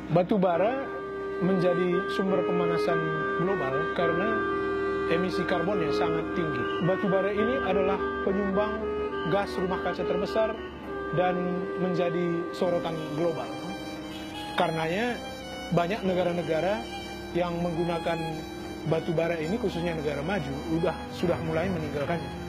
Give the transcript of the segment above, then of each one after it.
Batu bara menjadi sumber pemanasan global karena emisi karbonnya sangat tinggi. Batu bara ini adalah penyumbang gas rumah kaca terbesar dan menjadi sorotan global. Karenanya banyak negara-negara yang menggunakan batu bara ini, khususnya negara maju, sudah mulai meninggalkannya.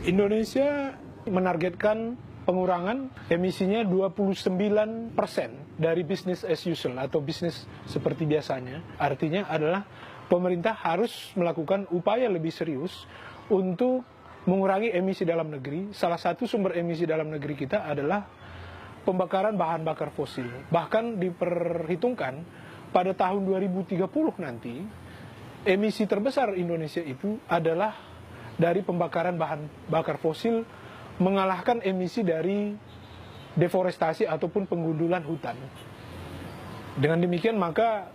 Indonesia menargetkan pengurangan emisinya 29% dari business as usual atau bisnis seperti biasanya. Artinya adalah pemerintah harus melakukan upaya lebih serius untuk mengurangi emisi dalam negeri. Salah satu sumber emisi dalam negeri kita adalah pembakaran bahan bakar fosil. Bahkan diperhitungkan pada tahun 2030 nanti emisi terbesar Indonesia itu adalah dari pembakaran bahan bakar fosil, mengalahkan emisi dari deforestasi ataupun penggundulan hutan. Dengan demikian maka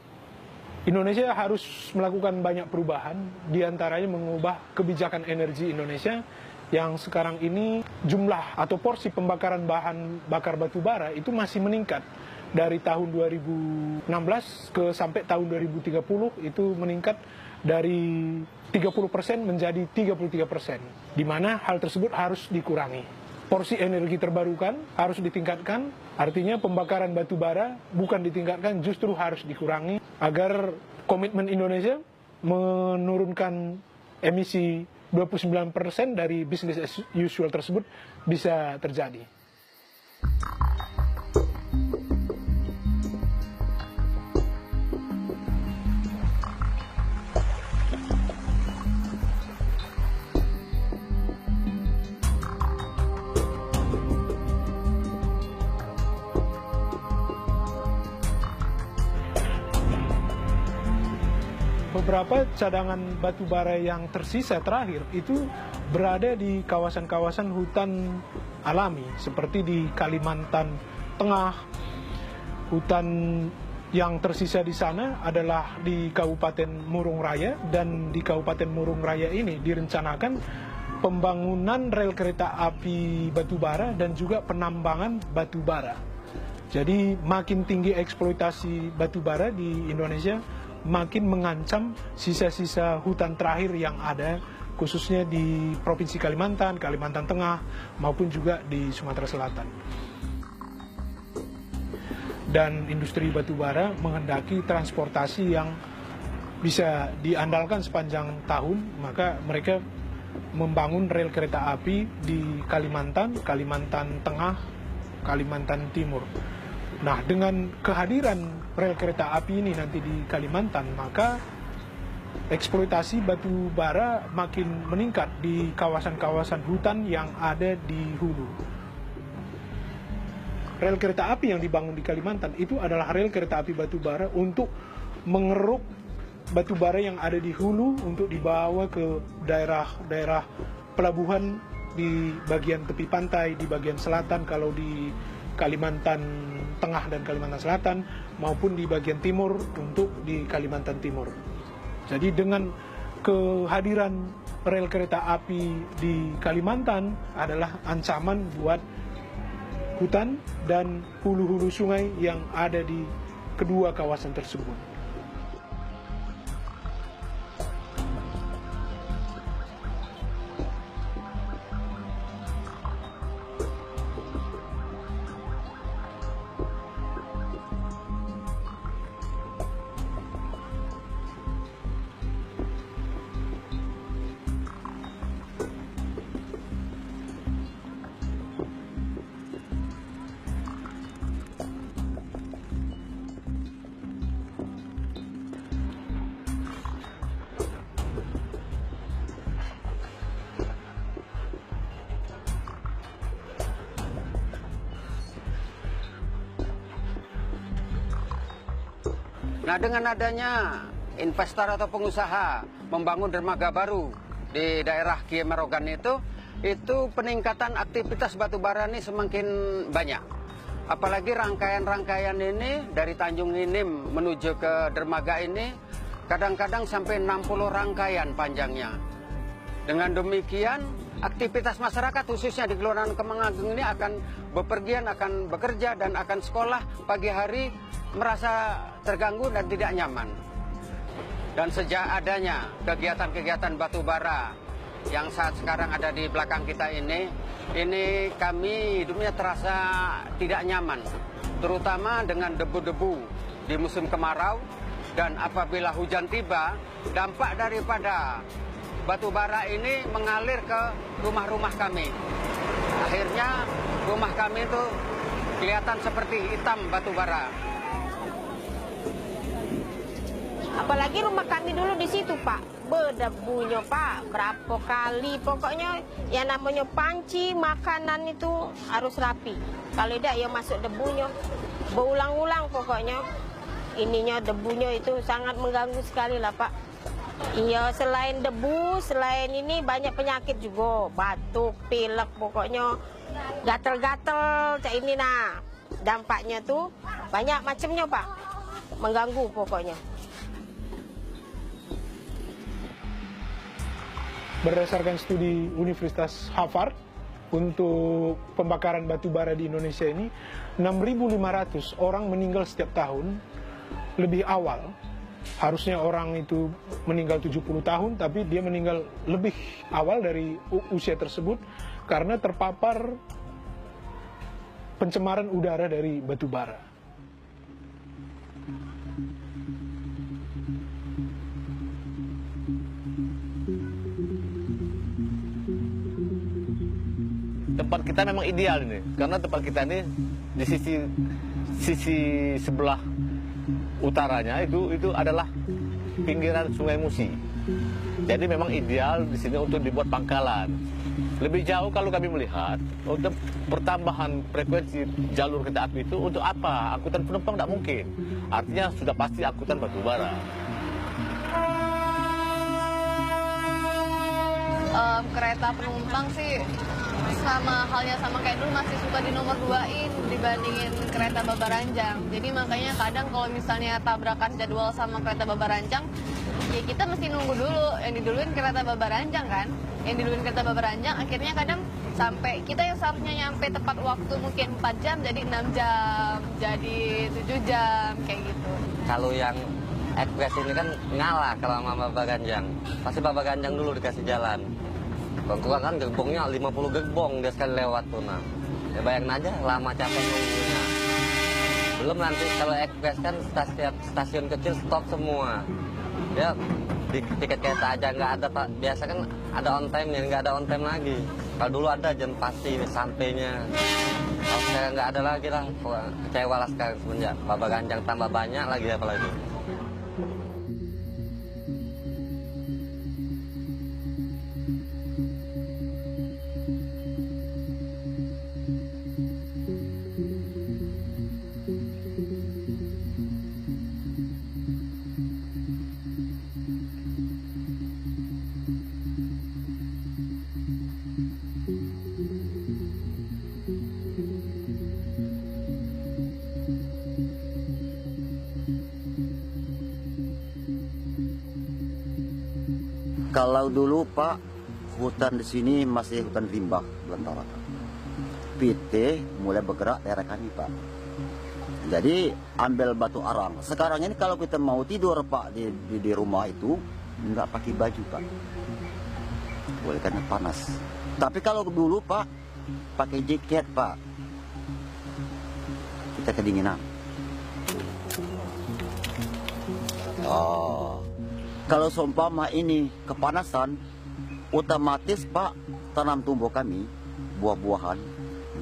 Indonesia harus melakukan banyak perubahan, diantaranya mengubah kebijakan energi Indonesia yang sekarang ini jumlah atau porsi pembakaran bahan bakar batu bara itu masih meningkat. Dari tahun 2016 ke sampai tahun 2030 itu meningkat dari 30% menjadi 33%, di mana hal tersebut harus dikurangi. Porsi energi terbarukan harus ditingkatkan, artinya pembakaran batu bara bukan ditingkatkan, justru harus dikurangi agar komitmen Indonesia menurunkan emisi 29% dari business as usual tersebut bisa terjadi. Beberapa cadangan batu bara yang tersisa terakhir itu berada di kawasan-kawasan hutan alami seperti di Kalimantan Tengah. Hutan yang tersisa di sana adalah di Kabupaten Murung Raya, dan di Kabupaten Murung Raya ini direncanakan pembangunan rel kereta api batu bara dan juga penambangan batu bara. Jadi makin tinggi eksploitasi batu bara di Indonesia, makin mengancam sisa-sisa hutan terakhir yang ada, khususnya di Provinsi Kalimantan, Kalimantan Tengah, maupun juga di Sumatera Selatan. Dan industri batubara menghendaki transportasi yang bisa diandalkan sepanjang tahun, maka mereka membangun rel kereta api di Kalimantan, Kalimantan Tengah, Kalimantan Timur. Nah, dengan kehadiran rel kereta api ini nanti di Kalimantan, maka eksploitasi batu bara makin meningkat di kawasan-kawasan hutan yang ada di hulu. Rel kereta api yang dibangun di Kalimantan itu adalah rel kereta api batu bara untuk mengeruk batu bara yang ada di hulu untuk dibawa ke daerah-daerah pelabuhan di bagian tepi pantai, di bagian selatan kalau di Kalimantan Tengah dan Kalimantan Selatan, maupun di bagian timur untuk di Kalimantan Timur. Jadi dengan kehadiran rel kereta api di Kalimantan adalah ancaman buat hutan dan hulu-hulu sungai yang ada di kedua kawasan tersebut. Nah, dengan adanya investor atau pengusaha membangun dermaga baru di daerah Kie Merogan itu peningkatan aktivitas batubara ini semakin banyak. Apalagi rangkaian-rangkaian ini dari Tanjung Inim menuju ke dermaga ini kadang-kadang sampai 60 rangkaian panjangnya. Dengan demikian, aktivitas masyarakat khususnya di Kelurahan Kemang Agung ini akan bepergian, akan bekerja dan akan sekolah pagi hari merasa terganggu dan tidak nyaman. Dan sejak adanya kegiatan-kegiatan batubara yang saat sekarang ada di belakang kita ini kami hidupnya terasa tidak nyaman, terutama dengan debu-debu di musim kemarau, dan apabila hujan tiba, dampak daripada batubara ini mengalir ke rumah-rumah kami. Akhirnya rumah kami itu kelihatan seperti hitam batubara. Apalagi rumah kami dulu di situ, Pak. Berdebunya, Pak. Berapa kali. Pokoknya yang namanya panci, makanan itu harus rapi. Kalau tidak, ya masuk debunya. Berulang-ulang pokoknya. Ininya debunya itu sangat mengganggu sekali lah, Pak. Iya, selain debu, selain ini banyak penyakit juga. Batuk, pilek, pokoknya gatel-gatel. Kayak ini, nah. Dampaknya tuh banyak macamnya, Pak. Mengganggu pokoknya. Berdasarkan studi Universitas Harvard, untuk pembakaran batu bara di Indonesia ini 6.500 orang meninggal setiap tahun. Lebih awal, harusnya orang itu meninggal 70 tahun, tapi dia meninggal lebih awal dari usia tersebut karena terpapar pencemaran udara dari batu bara. Tempat kita memang ideal ini, karena tempat kita ini di sisi sebelah utaranya itu adalah pinggiran Sungai Musi. Jadi memang ideal di sini untuk dibuat pangkalan. Lebih jauh kalau kami melihat untuk pertambahan frekuensi jalur kereta api itu untuk apa? Angkutan penumpang tidak mungkin. Artinya sudah pasti angkutan batubara. Kereta penumpang sih sama halnya sama kayak dulu masih suka di nomor 2-in dibandingin kereta Babaranjang. Jadi makanya kadang kalau misalnya tabrakan jadwal sama kereta Babaranjang, ya kita mesti nunggu dulu. Yang diduluin kereta Babaranjang kan, yang diduluin kereta Babaranjang akhirnya kadang sampai kita yang seharusnya nyampe tepat waktu mungkin 4 jam jadi 6 jam, jadi 7 jam kayak gitu. Kalau yang ekspres ini kan ngalah kalau sama Babaganjang. Pasti Babaganjang dulu dikasih jalan. Bangkuan kan gerbongnya 50 gerbong dia sekali lewat tuh. Nah, ya bayangin aja lama capek nunggunya. Belum nanti kalau ekspres kan stasiun kecil stop semua. Ya di tiket kereta aja nggak ada, Pak. Biasa kan ada on time nya, nggak ada on time lagi. Kalau dulu ada jam pasti sampainya. Kalau sekarang nggak ada lagi lah. Kecewa lah sekarang semenjak Babaganjang tambah banyak lagi apalagi. Kalau dulu Pak, hutan di sini masih hutan limbah belantara. PT mulai bergerak daerah kami Pak. Jadi ambil batu arang. Sekarang ini kalau kita mau tidur Pak di rumah itu nggak pakai baju Pak. Boleh karena panas. Tapi kalau dulu Pak pakai jaket Pak. Kita kedinginan. Oh. Kalau seumpama ini kepanasan, otomatis Pak tanam tumbuh kami, buah-buahan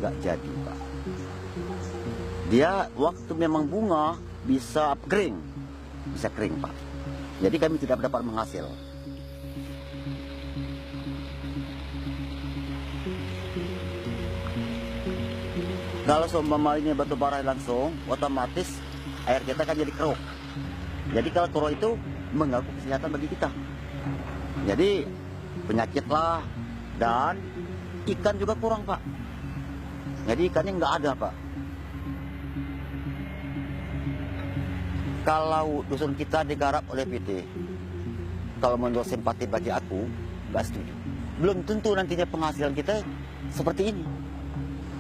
nggak jadi Pak. Dia waktu memang bunga bisa kering Pak. Jadi kami tidak dapat menghasil. Kalau seumpama ini batu bara langsung, otomatis air kita kan jadi keruh. Jadi kalau toro itu mengganggu kesehatan bagi kita. Jadi penyakit lah, dan ikan juga kurang Pak. Jadi ikannya nggak ada Pak. Kalau dusun kita digarap oleh PT, kalau menurut simpati bagi aku, nggak setuju. Belum tentu nantinya penghasilan kita seperti ini.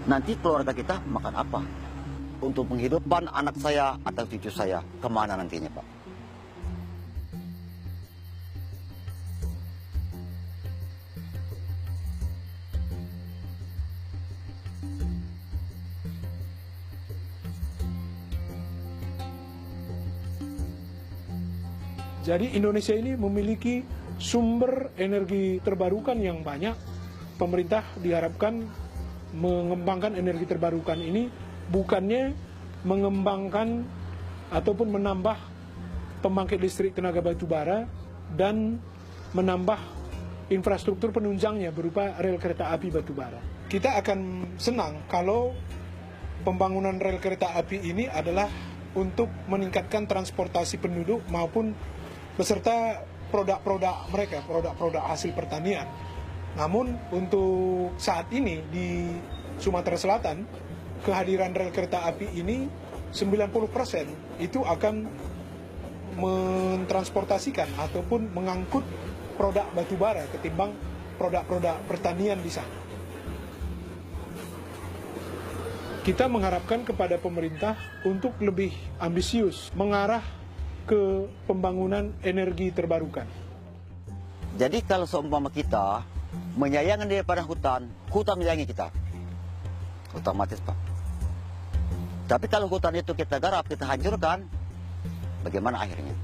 Nanti keluarga kita makan apa? Untuk penghidupan anak saya atau cucu saya, kemana nantinya Pak? Jadi Indonesia ini memiliki sumber energi terbarukan yang banyak. Pemerintah diharapkan mengembangkan energi terbarukan ini bukannya mengembangkan ataupun menambah pembangkit listrik tenaga batu bara dan menambah infrastruktur penunjangnya berupa rel kereta api batu bara. Kita akan senang kalau pembangunan rel kereta api ini adalah untuk meningkatkan transportasi penduduk maupun beserta produk-produk mereka, produk-produk hasil pertanian. Namun untuk saat ini di Sumatera Selatan, kehadiran rel kereta api ini 90% itu akan mentransportasikan ataupun mengangkut produk batubara ketimbang produk-produk pertanian di sana. Kita mengharapkan kepada pemerintah untuk lebih ambisius mengarah ke pembangunan energi terbarukan. Jadi kalau seumpama kita menyayangkan daripada hutan, hutan menyayangi kita. Otomatis Pak. Tapi kalau hutan itu kita garap, kita hancurkan, bagaimana akhirnya?